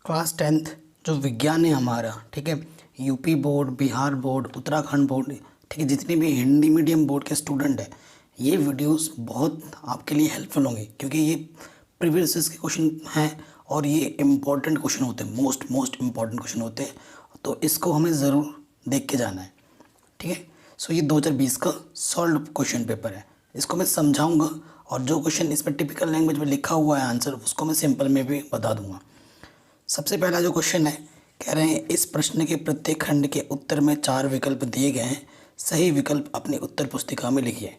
Class 10th जो विज्ञान है हमारा, ठीक है, UP board, Bihar board, Uttarakhand board, ठीक है, जितने भी हिंदी मीडियम बोर्ड के स्टूडेंट हैं, ये वीडियोस बहुत आपके लिए हेल्पफुल होंगे क्योंकि ये प्रीवियस के क्वेश्चन हैं और ये इम्पोर्टेंट क्वेश्चन होते हैं, मोस्ट इम्पॉर्टेंट क्वेश्चन होते हैं। तो इसको हमें ज़रूर देख के जाना है, ठीक है। सो ये 2020 का सॉल्व क्वेश्चन पेपर है, इसको मैं समझाऊंगा और जो क्वेश्चन इसमें टिपिकल लैंग्वेज में लिखा हुआ है आंसर, उसको मैं सिंपल में भी बता दूंगा। सबसे पहला जो क्वेश्चन है, कह रहे हैं इस प्रश्न के प्रत्येक खंड के उत्तर में 4 विकल्प दिए गए हैं, सही विकल्प अपनी उत्तर पुस्तिका में लिखिए।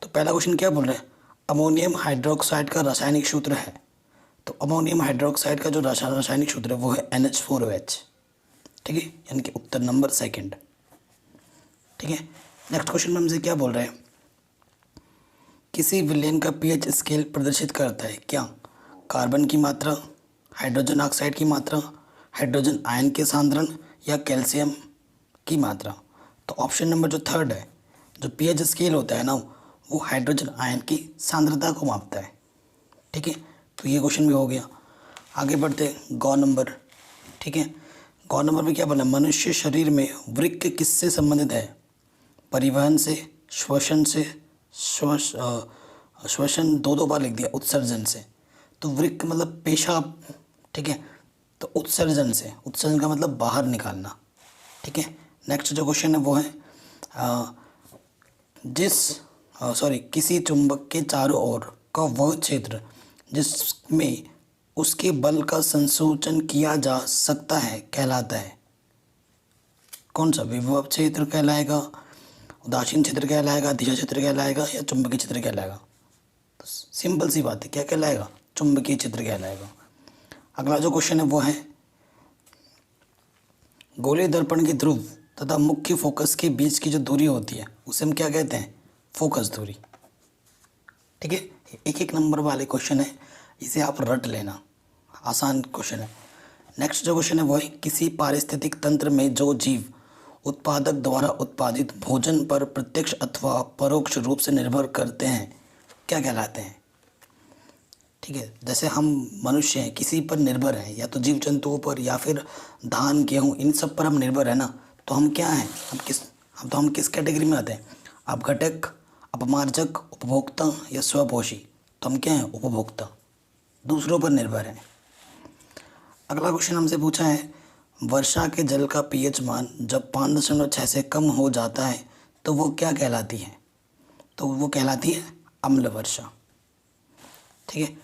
तो पहला क्वेश्चन क्या बोल रहे हैं, अमोनियम हाइड्रोक्साइड का रासायनिक सूत्र है। तो अमोनियम हाइड्रोक्साइड का जो रासायनिक सूत्र है वो है NH4OH, ठीक है, यानी कि उत्तर नंबर सेकंड, ठीक है। नेक्स्ट क्वेश्चन में हमसे क्या बोल रहे हैं, किसी विलेन का pH स्केल प्रदर्शित करता है क्या, कार्बन की मात्रा, हाइड्रोजन ऑक्साइड की मात्रा, हाइड्रोजन आयन के सांद्रण या कैल्शियम की मात्रा। तो ऑप्शन नंबर जो थर्ड है, जो pH स्केल होता है ना, वो हाइड्रोजन आयन की सांद्रता को मापता है, ठीक है। तो ये क्वेश्चन भी हो गया। आगे बढ़ते गौ नंबर, ठीक है। गौ नंबर में क्या बोला, मनुष्य शरीर में वृक्क किससे संबंधित है, परिवहन से, श्वसन से, श्वसन दो बार लिख दिया, उत्सर्जन से। तो वृक्क मतलब पेशाब, ठीक है। तो उत्सर्जन से, उत्सर्जन का मतलब बाहर निकालना, ठीक है। नेक्स्ट जो क्वेश्चन है वो है किसी चुंबक के चारों ओर का वह क्षेत्र जिसमें उसके बल का संसूचन किया जा सकता है कहलाता है, कौन सा, विभव क्षेत्र कहलाएगा, उदासीन क्षेत्र कहलाएगा, दिशा क्षेत्र कहलाएगा या चुंबकीय क्षेत्र कहलाएगा। तो सिंपल सी बात है, क्या कहलाएगा, चुंबकीय क्षेत्र कहलाएगा। अगला जो क्वेश्चन है वो है गोलीय दर्पण की ध्रुव तथा मुख्य फोकस के बीच की जो दूरी होती है उसे हम क्या कहते हैं, फोकस दूरी, ठीक है। एक एक नंबर वाले क्वेश्चन है, इसे आप रट लेना, आसान क्वेश्चन है। नेक्स्ट जो क्वेश्चन है वो है किसी पारिस्थितिक तंत्र में जो जीव उत्पादक द्वारा उत्पादित भोजन पर प्रत्यक्ष अथवा परोक्ष रूप से निर्भर करते हैं क्या कहलाते हैं, ठीक है। जैसे हम मनुष्य हैं, किसी पर निर्भर हैं, या तो जीव जंतुओं पर या फिर धान गेहूँ इन सब पर हम निर्भर है ना, तो हम क्या हैं, हम किस कैटेगरी में आते हैं, अपघटक, अपमार्जक, उपभोक्ता या स्वपोषी। तो हम क्या हैं, उपभोक्ता, दूसरों पर निर्भर हैं। अगला क्वेश्चन हमसे पूछा है वर्षा के जल का pH मान जब 5.6 से कम हो जाता है तो वो क्या कहलाती है, तो वो कहलाती है अम्ल वर्षा, ठीक है।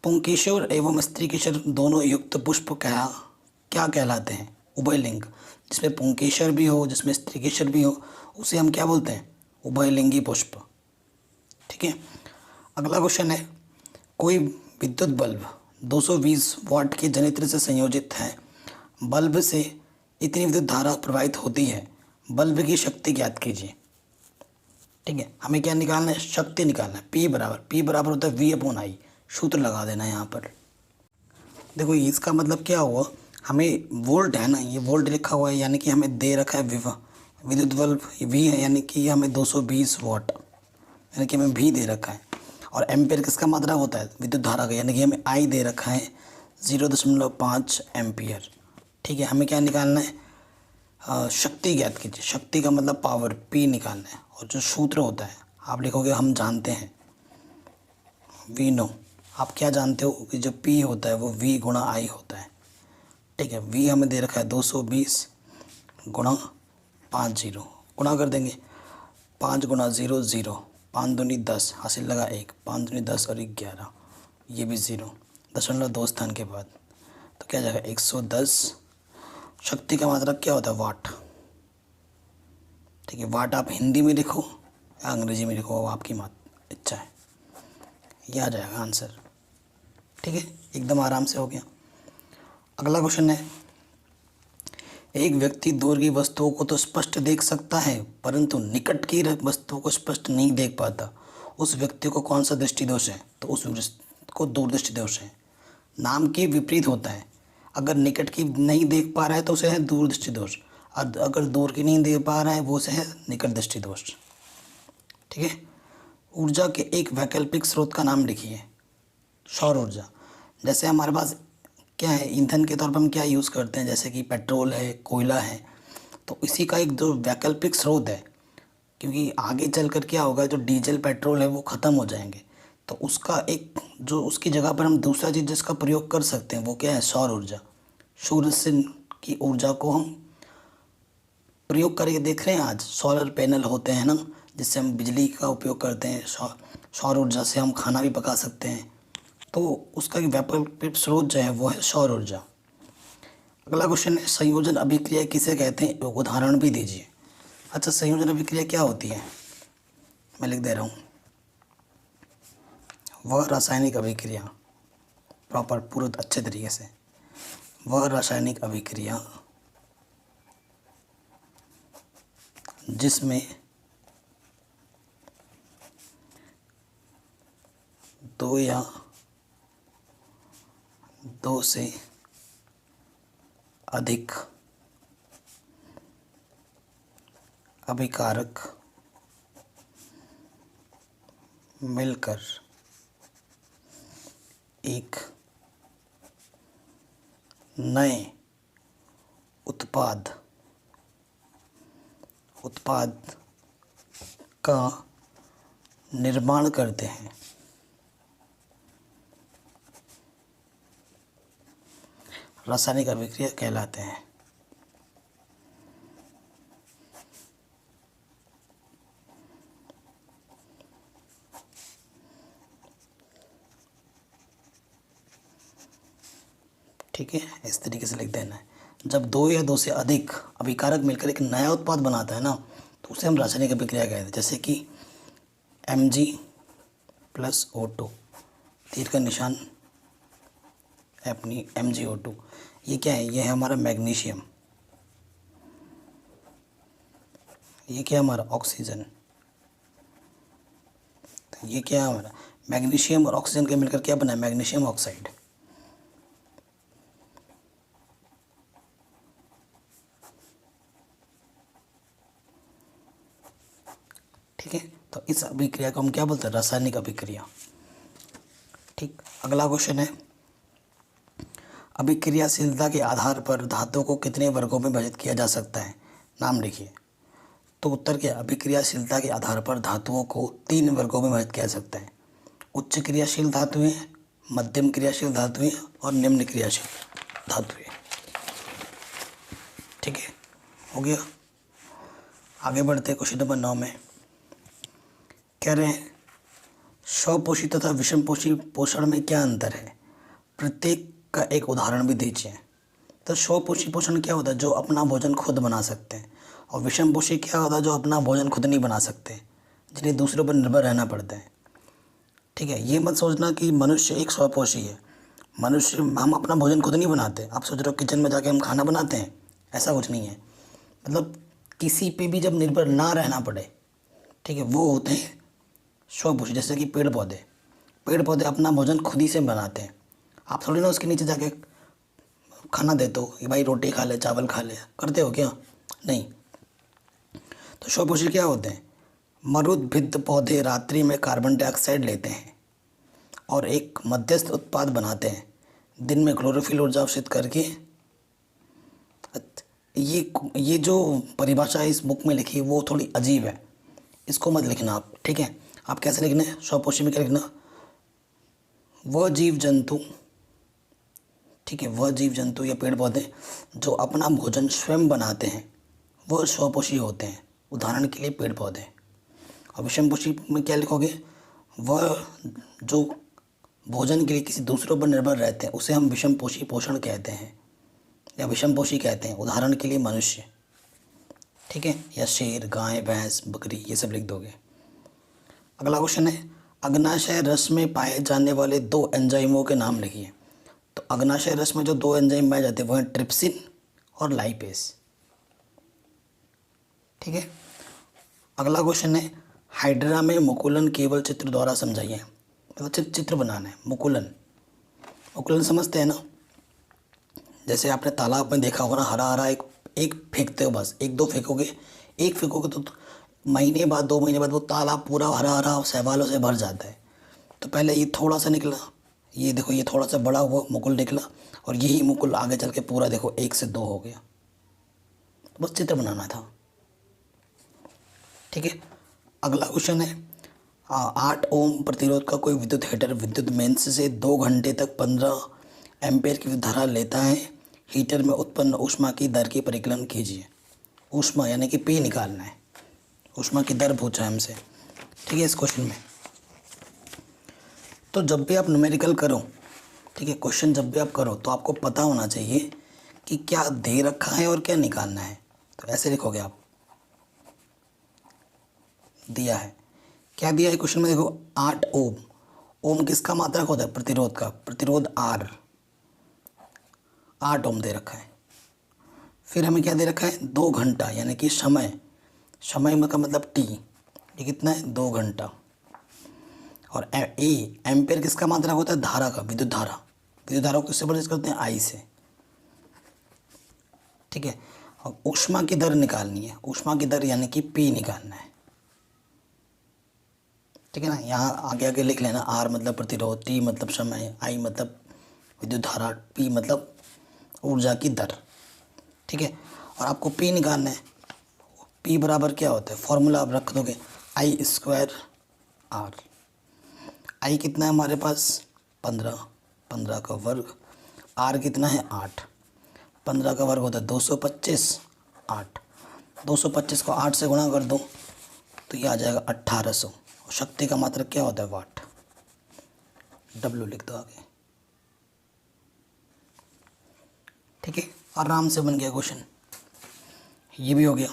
पुंकेश्वर एवं स्त्रीकेशर दोनों युक्त पुष्प क्या कहलाते हैं, उभयलिंग, जिसमें पुंकेश्वर भी हो, जिसमें स्त्रीकेशर भी हो, उसे हम क्या बोलते हैं, उभयलिंगी पुष्प, ठीक है। अगला क्वेश्चन है कोई विद्युत बल्ब 220 वाट के जनित्र से संयोजित है, बल्ब से इतनी विद्युत धारा प्रवाहित होती है, बल्ब की शक्ति ज्ञात कीजिए, ठीक है। हमें क्या निकालना है, शक्ति निकालना है। P बराबर होता है V/I, सूत्र लगा देना है यहाँ पर। देखो इसका मतलब क्या हुआ, हमें वोल्ट है ना, ये वोल्ट लिखा हुआ है यानी कि हमें दे रखा है विद्युत बल्ब V है यानी कि हमें 220 वाट, यानी कि हमें V दे रखा है। और एम्पेयर किसका मात्रा होता है, विद्युत धारा का, यानी कि हमें I दे रखा है 0.5 एम्पियर, ठीक है। हमें क्या निकालना है, शक्ति ज्ञात कीजिए, शक्ति का मतलब पावर, P निकालना है। और जो सूत्र होता है आप लिखोगे हम जानते हैं, वी नो, आप क्या जानते हो कि जो P होता है वो V गुणा I होता है, ठीक है। V हमें दे रखा है 220 गुणा 50, गुणा कर देंगे, 5 गुणा 0 0, 5 दूनी 10, हासिल लगा 1, 5 दूनी 10 और 11, ये भी 0, 0.2 स्थान के बाद, तो क्या जाएगा 110। शक्ति का मात्रक क्या होता है, वाट, ठीक है। वाट आप हिंदी में लिखो या अंग्रेजी में लिखो, वो आपकी इच्छा है, ये आ जाएगा आंसर, ठीक है, एकदम आराम से हो गया। अगला क्वेश्चन है एक व्यक्ति दूर की वस्तुओं को तो स्पष्ट देख सकता है परंतु निकट की वस्तुओं को स्पष्ट नहीं देख पाता, उस व्यक्ति को कौन सा दृष्टि दोष है, तो उस व्यक्ति को दूरदृष्टि दोष है। नाम के विपरीत होता है, अगर निकट की नहीं देख पा रहा है तो उसे है दूरदृष्टि दोष, और अगर दूर की नहीं देख पा रहा है वो उसे है निकट दृष्टि दोष, ठीक है। ऊर्जा के एक वैकल्पिक स्रोत का नाम लिखिए, सौर ऊर्जा। जैसे हमारे पास क्या है, ईंधन के तौर पर हम क्या यूज़ करते हैं, जैसे कि पेट्रोल है, कोयला है। तो इसी का एक जो वैकल्पिक स्रोत है, क्योंकि आगे चल कर क्या होगा, जो डीजल पेट्रोल है वो ख़त्म हो जाएंगे, तो उसका एक जो उसकी जगह पर हम दूसरा चीज़ जिसका प्रयोग कर सकते हैं वो क्या है, सौर ऊर्जा। सूर्य से की ऊर्जा को हम प्रयोग करके देख रहे हैं। आज सोलर पैनल होते हैं ना, जिससे हम बिजली का उपयोग करते हैं। सौर ऊर्जा से हम खाना भी पका सकते हैं। तो उसका एक वैकल्पिक स्रोत जो है वो है सौर ऊर्जा। अगला क्वेश्चन है, संयोजन अभिक्रिया किसे कहते हैं, एक उदाहरण भी दीजिए। अच्छा, संयोजन अभिक्रिया क्या होती है, मैं लिख दे रहा हूँ। वह रासायनिक अभिक्रिया, प्रॉपर पूरे अच्छे तरीके से, वह रासायनिक अभिक्रिया जिसमें दो या दो से अधिक अभिकारक मिलकर एक नए उत्पाद का निर्माण करते हैं, रासायनिक अभिक्रिया कहलाते हैं। ठीक है, इस तरीके से लिख देना है। जब दो या दो से अधिक अभिकारक मिलकर एक नया उत्पाद बनाता है ना, तो उसे हम रासायनिक अभिक्रिया कहते हैं। जैसे कि Mg+O2, तीर का निशान है अपनी MgO2। ये क्या है, ये है हमारा मैग्नीशियम, ये क्या है हमारा ऑक्सीजन। तो ये क्या है हमारा मैग्नीशियम और ऑक्सीजन के मिलकर क्या बना है, मैग्नीशियम ऑक्साइड। ठीक है, तो इस अभिक्रिया को हम क्या बोलते हैं, रासायनिक अभिक्रिया। ठीक, अगला क्वेश्चन है, अभिक्रियाशीलता के आधार पर धातुओं को कितने वर्गों में विभाजित किया जा सकता है, नाम लिखिए। तो उत्तर क्या, अभिक्रियाशीलता के आधार पर धातुओं को 3 वर्गों में विभाजित किया जा सकता है। उच्च क्रियाशील धातुएं, मध्यम क्रियाशील धातुएं और निम्न क्रियाशील धातुएं। ठीक है, हो गया। आगे बढ़ते हैं क्वेश्चन नंबर 9 में। कह रहे हैं, स्वपोषी तथा विषमपोषी पोषण में क्या अंतर है, प्रत्येक का एक उदाहरण भी दीजिए। तो स्वपोषी पोषण क्या होता है, जो अपना भोजन खुद बना सकते हैं, और विषमपोषी क्या होता है, जो अपना भोजन खुद नहीं बना सकते, जिन्हें दूसरों पर निर्भर रहना पड़ता है। ठीक है, ये मत सोचना कि मनुष्य एक स्वपोषी है। मनुष्य, हम अपना भोजन खुद नहीं बनाते। आप सोच रहे हो किचन में जाके हम खाना बनाते हैं, ऐसा कुछ नहीं है। मतलब किसी पे भी जब निर्भर ना रहना पड़े, ठीक है, वो होते हैं स्वपोषी। जैसे कि पेड़ पौधे अपना भोजन खुद ही से बनाते हैं। आप थोड़ी ना उसके नीचे जाके खाना देते हो कि भाई रोटी खा ले, चावल खा ले, करते हो क्या, नहीं। तो स्वपोषी क्या होते हैं, मरुद्भिद पौधे रात्रि में कार्बन डाइऑक्साइड लेते हैं और एक मध्यस्थ उत्पाद बनाते हैं, दिन में क्लोरोफिल ऊर्जा अवशोषित करके। ये जो परिभाषा इस बुक में लिखी वो थोड़ी अजीब है, इसको मत लिखना आप। ठीक है, आप कैसे लिखना है, स्वपोषी में क्या लिखना, वह जीव जंतु, ठीक है, वह जीव जंतु या पेड़ पौधे जो अपना भोजन स्वयं बनाते हैं वह स्वपोषी होते हैं। उदाहरण के लिए पेड़ पौधे। और विषमपोषी में क्या लिखोगे, वह जो भोजन के लिए किसी दूसरों पर निर्भर रहते हैं उसे हम विषमपोषी पोषण कहते हैं या विषमपोषी कहते हैं। उदाहरण के लिए मनुष्य, ठीक है, या शेर, गाय, भैंस, बकरी, ये सब लिख दोगे। अगला क्वेश्चन है, अग्नाशय रस में पाए जाने वाले 2 एंजाइमों के नाम लिखिए। तो अग्नाशय रस में जो 2 एंजाइम पाए जाते हैं वो हैं ट्रिप्सिन और लाइपेस। ठीक है, अगला क्वेश्चन है, हाइड्रा में मुकुलन केवल चित्र द्वारा समझाइए। मतलब चित्र बनाना है। मुकुलन समझते हैं ना, जैसे आपने तालाब में देखा होगा ना, हरा हरा एक फेंकते हो, बस 1-2 फेंकोगे, एक फेंकोगे तो महीने बाद 2 महीने बाद वो तालाब पूरा हरा हरा शैवालों से भर जाता है। तो पहले ये थोड़ा सा निकला, ये देखो, ये थोड़ा सा बड़ा हुआ मुकुल निकला और यही मुकुल आगे चल के पूरा देखो 1 से 2 हो गया। बस चित्र बनाना था। ठीक है, अगला क्वेश्चन है 8 ओम प्रतिरोध का कोई विद्युत हीटर विद्युत मेंस से 2 घंटे तक 15 एम्पेयर की विद्युत धारा लेता है। हीटर में उत्पन्न ऊष्मा की दर की परिकलन कीजिए। ऊष्मा यानी कि पी निकालना है, ऊष्मा की दर पूछा है हमसे। ठीक है, इस क्वेश्चन में तो जब भी आप न्यूमेरिकल करो, ठीक है, क्वेश्चन जब भी आप करो तो आपको पता होना चाहिए कि क्या दे रखा है और क्या निकालना है। तो ऐसे लिखोगे आप, दिया है, क्या दिया है क्वेश्चन में, देखो 8 ओम। ओम किसका मात्रक होता है, प्रतिरोध का, प्रतिरोध आर, 8 ओम दे रखा है। फिर हमें क्या दे रखा है, 2 घंटा यानी कि समय, समय का मतलब टी, ये कितना है 2 घंटा। और ए एम्पेयर किसका मात्रक होता है, धारा का, विद्युत धारा, विद्युत धारा को किससे प्रदर्शित करते हैं, आई से। ठीक है, और ऊष्मा की दर निकालनी है, ऊष्मा की दर यानी कि पी निकालना है। ठीक है ना, यहाँ आगे आगे लिख लेना, आर मतलब प्रतिरोध, टी मतलब समय, आई मतलब विद्युत धारा, पी मतलब ऊर्जा की दर। ठीक है, और आपको पी निकालना है। पी बराबर क्या होता है, फॉर्मूला आप रख दोगे, आई स्क्वायर आर। आई कितना है हमारे पास 15, 15 का वर्ग, आर कितना है 8, 15 का वर्ग होता है 225, 8, 225 को 8 से गुणा कर दो तो ये आ जाएगा 1800। और शक्ति का मात्रक क्या होता है, वाट, डब्ल्यू लिख दो आगे। ठीक है, आराम से बन गया क्वेश्चन, ये भी हो गया।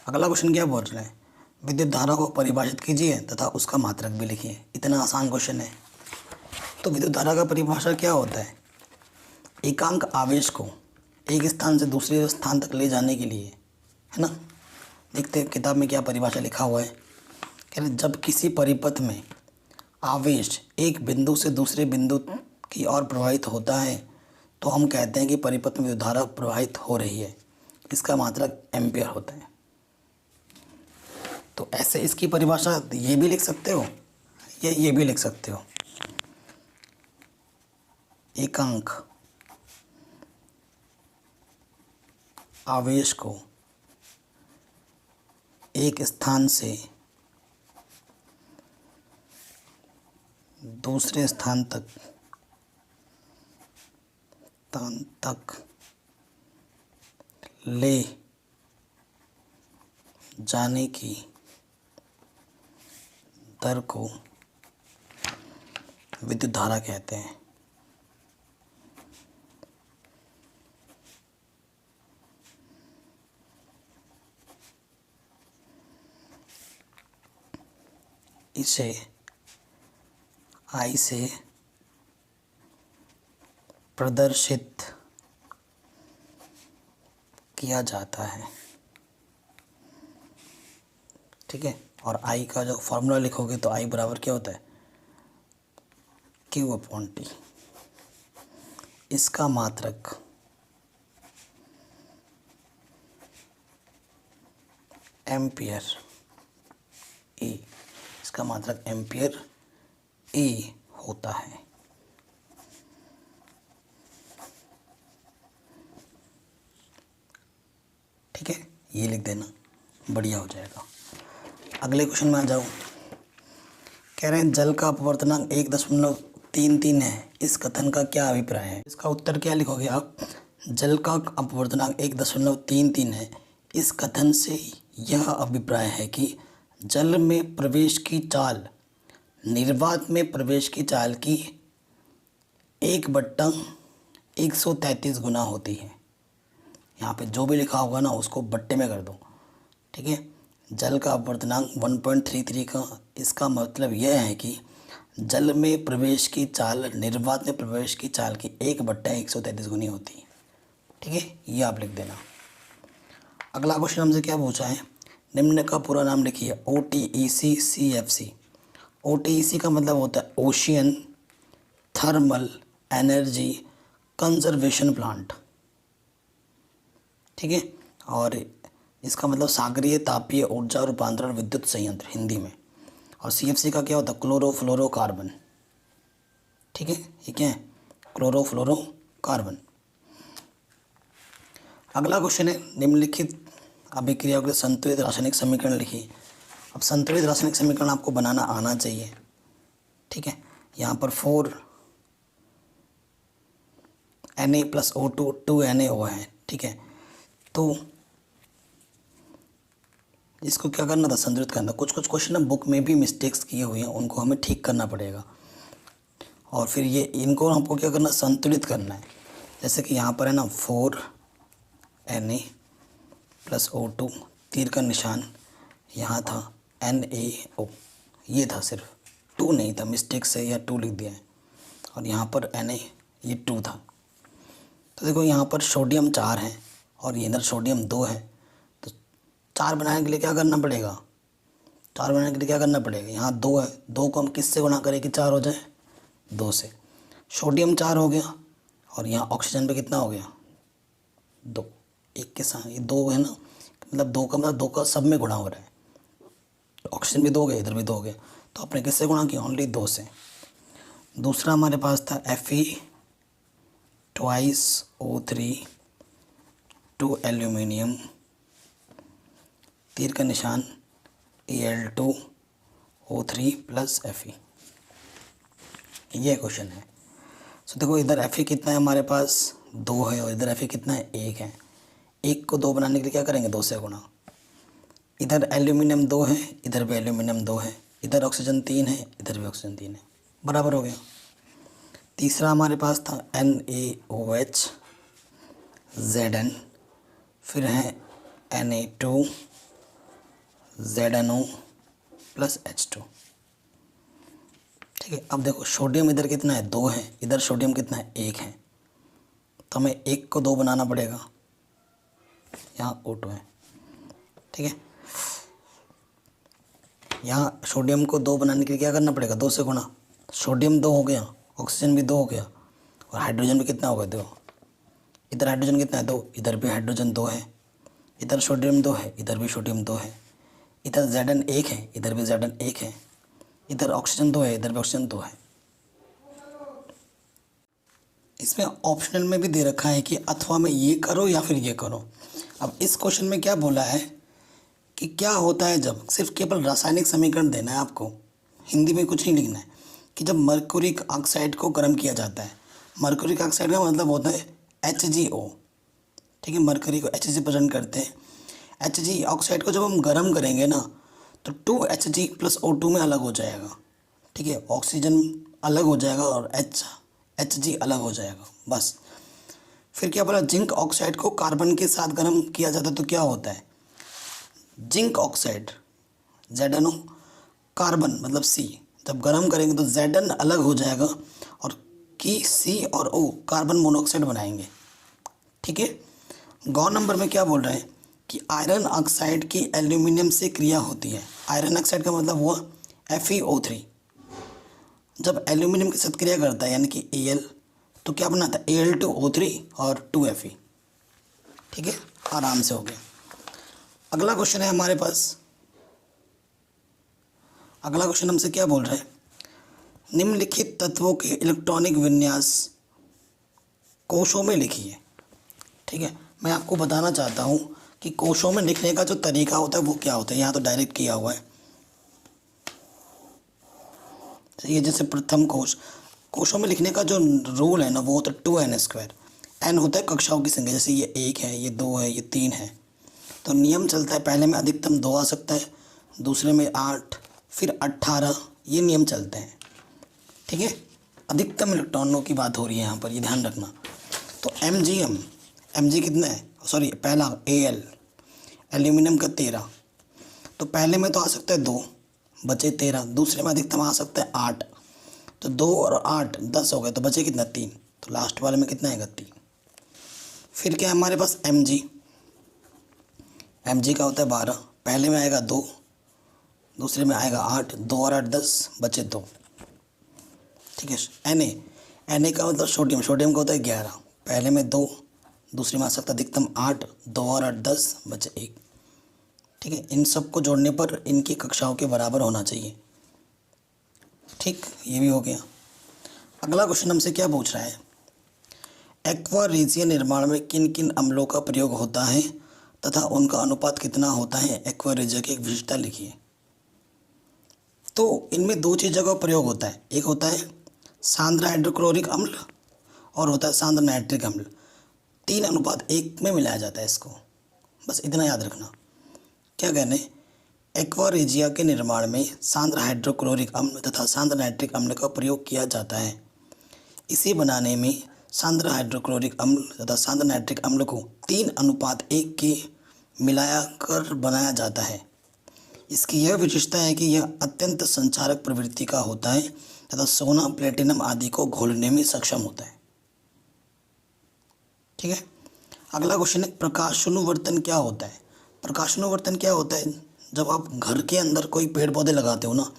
अगला क्वेश्चन क्या बोल रहे हैं, विद्युत धारा को परिभाषित कीजिए तथा उसका मात्रक भी लिखिए। इतना आसान क्वेश्चन है। तो विद्युत धारा का परिभाषा क्या होता है, एकांक आवेश को एक स्थान से दूसरे स्थान तक ले जाने के लिए, है ना। देखते हैं किताब में क्या परिभाषा लिखा हुआ है। कह रहे जब किसी परिपथ में आवेश एक बिंदु से दूसरे बिंदु की ओर प्रवाहित होता है तो हम कहते हैं कि परिपथ में विद्युत धारा प्रवाहित हो रही है। इसका मात्रक एम्पियर होता है। तो ऐसे इसकी परिभाषा ये भी लिख सकते हो, ये भी लिख सकते हो। एकांक आवेश को एक स्थान से दूसरे स्थान तक ले जाने की दर को विद्युत धारा कहते हैं। इसे आई से प्रदर्शित किया जाता है। ठीक है, और आई का जो फॉर्मूला लिखोगे तो आई बराबर क्या होता है, क्यू अपॉन टी। इसका मात्रक एम्पियर ए, इसका मात्रक एम्पियर ए होता है। ठीक है, ये लिख देना, बढ़िया हो जाएगा। अगले क्वेश्चन में आ जाओ। कह रहे हैं जल का अपवर्तनांक 1.33 है, इस कथन का क्या अभिप्राय है। इसका उत्तर क्या लिखोगे आप, जल का अपवर्तनांक 1.33 है, इस कथन से यह अभिप्राय है कि जल में प्रवेश की चाल निर्वात में प्रवेश की चाल की 1/133 गुना होती है। यहाँ पे जो भी लिखा होगा ना उसको बट्टे में कर दो। ठीक है, जल का अपवर्तनांक 1.33 का, इसका मतलब यह है कि जल में प्रवेश की चाल निर्वात में प्रवेश की चाल की 1/133 गुनी होती है। ठीक है, ये आप लिख देना। अगला क्वेश्चन हमसे क्या पूछा है, निम्न का पूरा नाम लिखिए, OTEC CFC। OTEC का मतलब होता है ocean thermal energy conservation plant. ठीक है, और इसका मतलब सागरीय तापीय ऊर्जा रूपांतरण विद्युत संयंत्र हिंदी में। और CFC का क्या होता है, क्लोरोफ्लोरोकार्बन। ठीक है, ये क्या है, क्लोरोफ्लोरोकार्बन। अगला क्वेश्चन है, निम्नलिखित अभिक्रियाओं के संतुलित रासायनिक समीकरण लिखिए। अब संतुलित रासायनिक समीकरण आपको बनाना आना चाहिए। ठीक है, यहाँ पर 4Na+O2 2NaO है। ठीक है, तो इसको क्या करना था, संतुलित करना। कुछ कुछ क्वेश्चन बुक में भी मिस्टेक्स किए हुए हैं, उनको हमें ठीक करना पड़ेगा और फिर ये इनको हमको क्या करना, संतुलित करना है। जैसे कि यहाँ पर है ना 4Na+O2, तीर का निशान यहाँ था NaO, ये था, सिर्फ 2 नहीं था, मिस्टेक से या 2 लिख दिया है। और यहाँ पर Na ये 2 था। तो देखो यहाँ पर सोडियम 4 है और इधर सोडियम 2 है, तो 4 बनाने के लिए क्या करना पड़ेगा, 4 बनाने के लिए क्या करना पड़ेगा, यहाँ 2 है, 2 को हम किससे गुणा करें कि 4 हो जाए, 2 से। सोडियम 4 हो गया और यहाँ ऑक्सीजन पे कितना हो गया, 2, एक के साथ ये 2 है ना, मतलब 2 का मतलब 2 का सब में गुणा हो रहा है। ऑक्सीजन भी 2 हो गया, इधर भी 2 हो गया, तो आपने किससे गुणा किया, ओनली 2 से। दूसरा हमारे पास था Fe2O3 2 एल्यूमिनियम, तीर का निशान Al2O3 + Fe, ये क्वेश्चन है। सो देखो इधर Fe कितना है हमारे पास, 2 है और इधर Fe कितना है, 1 है। 1 को 2 बनाने के लिए क्या करेंगे, 2 से गुणा। इधर एल्यूमिनियम 2 है, इधर भी एल्यूमिनियम 2 है, इधर ऑक्सीजन 3 है, इधर भी ऑक्सीजन 3 है, बराबर हो गया। तीसरा हमारे पास था NaOH Zn, फिर है Na2 ZnO + H2। ठीक है, अब देखो सोडियम इधर कितना है, 2 है, इधर सोडियम कितना है, 1 है, तो हमें 1 को 2 बनाना पड़ेगा, यहाँ O2 है। ठीक है, यहाँ सोडियम को 2 बनाने के लिए क्या करना पड़ेगा, 2 से गुणा। सोडियम 2 हो गया, ऑक्सीजन भी 2 हो गया और हाइड्रोजन भी कितना हो गया, 2। इधर हाइड्रोजन कितना है, 2, इधर भी हाइड्रोजन 2 है, इधर सोडियम 2 है, इधर भी सोडियम 2 है, इधर Zn 1 है, इधर भी Zn 1 है, इधर ऑक्सीजन 2 है, इधर भी ऑक्सीजन 2 है। इसमें ऑप्शनल में भी दे रखा है कि अथवा में ये करो या फिर ये करो। अब इस क्वेश्चन में क्या बोला है कि क्या होता है जब, सिर्फ केवल रासायनिक समीकरण देना है आपको, हिंदी में कुछ नहीं लिखना है, कि जब मर्क्यूरिक ऑक्साइड को गर्म किया जाता है। मर्क्यूरिक ऑक्साइड का मतलब होता है HgO। ठीक है, मर्क्यूरी को Hg प्रेजेंट करते हैं। Hg ऑक्साइड को जब हम गर्म करेंगे ना, तो 2Hg + O2 में अलग हो जाएगा। ठीक है, ऑक्सीजन अलग हो जाएगा और Hg अलग हो जाएगा, बस। फिर क्या बोला, जिंक ऑक्साइड को कार्बन के साथ गर्म किया जाता है तो क्या होता है, जिंक ऑक्साइड ZnO, कार्बन मतलब C, जब गर्म करेंगे तो Zn अलग हो जाएगा और की C और O कार्बन मोनोऑक्साइड बनाएंगे। ठीक है, गौ नंबर में क्या बोल रहे हैं कि आयरन ऑक्साइड की एल्यूमिनियम से क्रिया होती है। आयरन ऑक्साइड का मतलब हुआ FeO3, जब एल्यूमिनियम के साथ क्रिया करता है यानी कि Al, तो क्या बनाता है Al2O3 और 2Fe। ठीक है, आराम से हो गया। अगला क्वेश्चन है हमारे पास, अगला क्वेश्चन हमसे क्या बोल रहे हैं, निम्नलिखित तत्वों के इलेक्ट्रॉनिक विन्यास कोशों में लिखिए। ठीक है, मैं आपको बताना चाहता हूँ कि कोशों में लिखने का जो तरीका होता है वो क्या होता है। यहाँ तो डायरेक्ट किया हुआ है, ये जैसे प्रथम कोशों में लिखने का जो रूल है ना, वो होता है 2n²। n होता है कक्षाओं की संख्या, जैसे ये 1 है, ये 2 है, ये 3 है, तो नियम चलता है पहले में अधिकतम 2 आ सकता है, दूसरे में 8, फिर 18, ये नियम चलते हैं। ठीक है, अधिकतम इलेक्ट्रॉनों की बात हो रही है यहाँ पर, ये ध्यान रखना। तो Mg कितना है, सॉरी पहला Al, एल्यूमिनियम का 13, तो पहले में तो आ सकता है 2, बचे 13, दूसरे में अधिकतम आ सकता है 8, तो 2 और 8 10 हो गए, तो बचे कितना 3, तो लास्ट वाले में कितना आएगा 3। फिर क्या है हमारे पास Mg का होता है 12, पहले में आएगा 2, दूसरे में आएगा 8, 2 और 8 10, बचे 2। ठीक है, Na का मतलब सोडियम का होता है 11, पहले में 2, दूसरे में आ सकता है अधिकतम 8, 2 और 8 10, बचे 1। ठीक है, इन सब को जोड़ने पर इनकी कक्षाओं के बराबर होना चाहिए। ठीक, ये भी हो गया। अगला क्वेश्चन हमसे क्या पूछ रहा है, एक्वा रीजिया निर्माण में किन किन अम्लों का प्रयोग होता है तथा उनका अनुपात कितना होता है, एक्वा रीजिया की एक विशेषता लिखिए। तो इनमें दो चीज़ों का प्रयोग होता है, एक होता है सांद्र हाइड्रोक्लोरिक अम्ल और होता है सांद्र नाइट्रिक अम्ल। 3:1 में मिलाया जाता है इसको, बस इतना याद रखना। क्या कहने, एक्वा रेजिया के निर्माण में सांद्र हाइड्रोक्लोरिक अम्ल तथा सांद्र नाइट्रिक अम्ल का प्रयोग किया जाता है। इसे बनाने में सांद्र हाइड्रोक्लोरिक अम्ल तथा सांद्र नाइट्रिक अम्ल को 3:1 के मिलाया कर बनाया जाता है। इसकी यह विशेषता है कि यह अत्यंत संचारक प्रवृत्ति का होता है तथा सोना प्लेटिनम आदि को घोलने में सक्षम होता है। ठीक है। अगला क्वेश्चन है, प्रकाशानुवर्तन क्या होता है। प्रकाशानुवर्तन क्या होता है, जब आप घर के अंदर कोई पेड़ पौधे लगाते हो ना,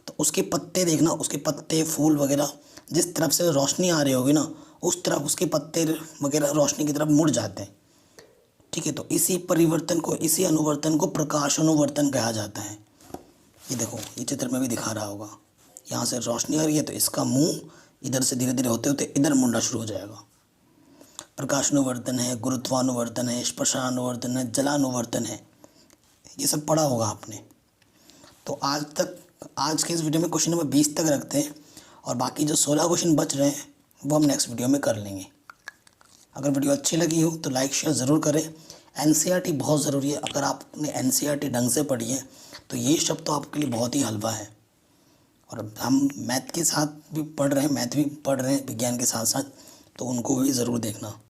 तो उसके पत्ते देखना, उसके पत्ते फूल वगैरह जिस तरफ से रोशनी आ रही होगी ना, उस तरफ उसके पत्ते वगैरह रोशनी की तरफ मुड़ जाते हैं। ठीक है, तो इसी परिवर्तन को, इसी अनुवर्तन को प्रकाशानुवर्तन कहा जाता है। ये देखो, ये चित्र में भी दिखा रहा होगा, यहाँ से रोशनी आ रही है तो इसका मुंह इधर से धीरे धीरे होते होते इधर मुड़ना शुरू हो जाएगा। प्रकाशानुवर्तन है, गुरुत्वानुवर्तन है, स्पर्शानुवर्तन है, जलानुवर्तन है, ये सब पढ़ा होगा आपने। तो आज के इस वीडियो में क्वेश्चन नंबर 20 तक रखते हैं और बाकी जो 16 क्वेश्चन बच रहे हैं वो हम नेक्स्ट वीडियो में कर लेंगे। अगर वीडियो अच्छी लगी हो तो लाइक शेयर ज़रूर करें। एनसीईआरटी बहुत ज़रूरी है, अगर आपने एनसीईआरटी ढंग से पढ़ी है तो ये शब्द तो आपके लिए बहुत ही हलवा है। और हम मैथ के साथ भी पढ़ रहे हैं, मैथ भी पढ़ रहे हैं विज्ञान के साथ साथ, तो उनको भी ज़रूर देखना।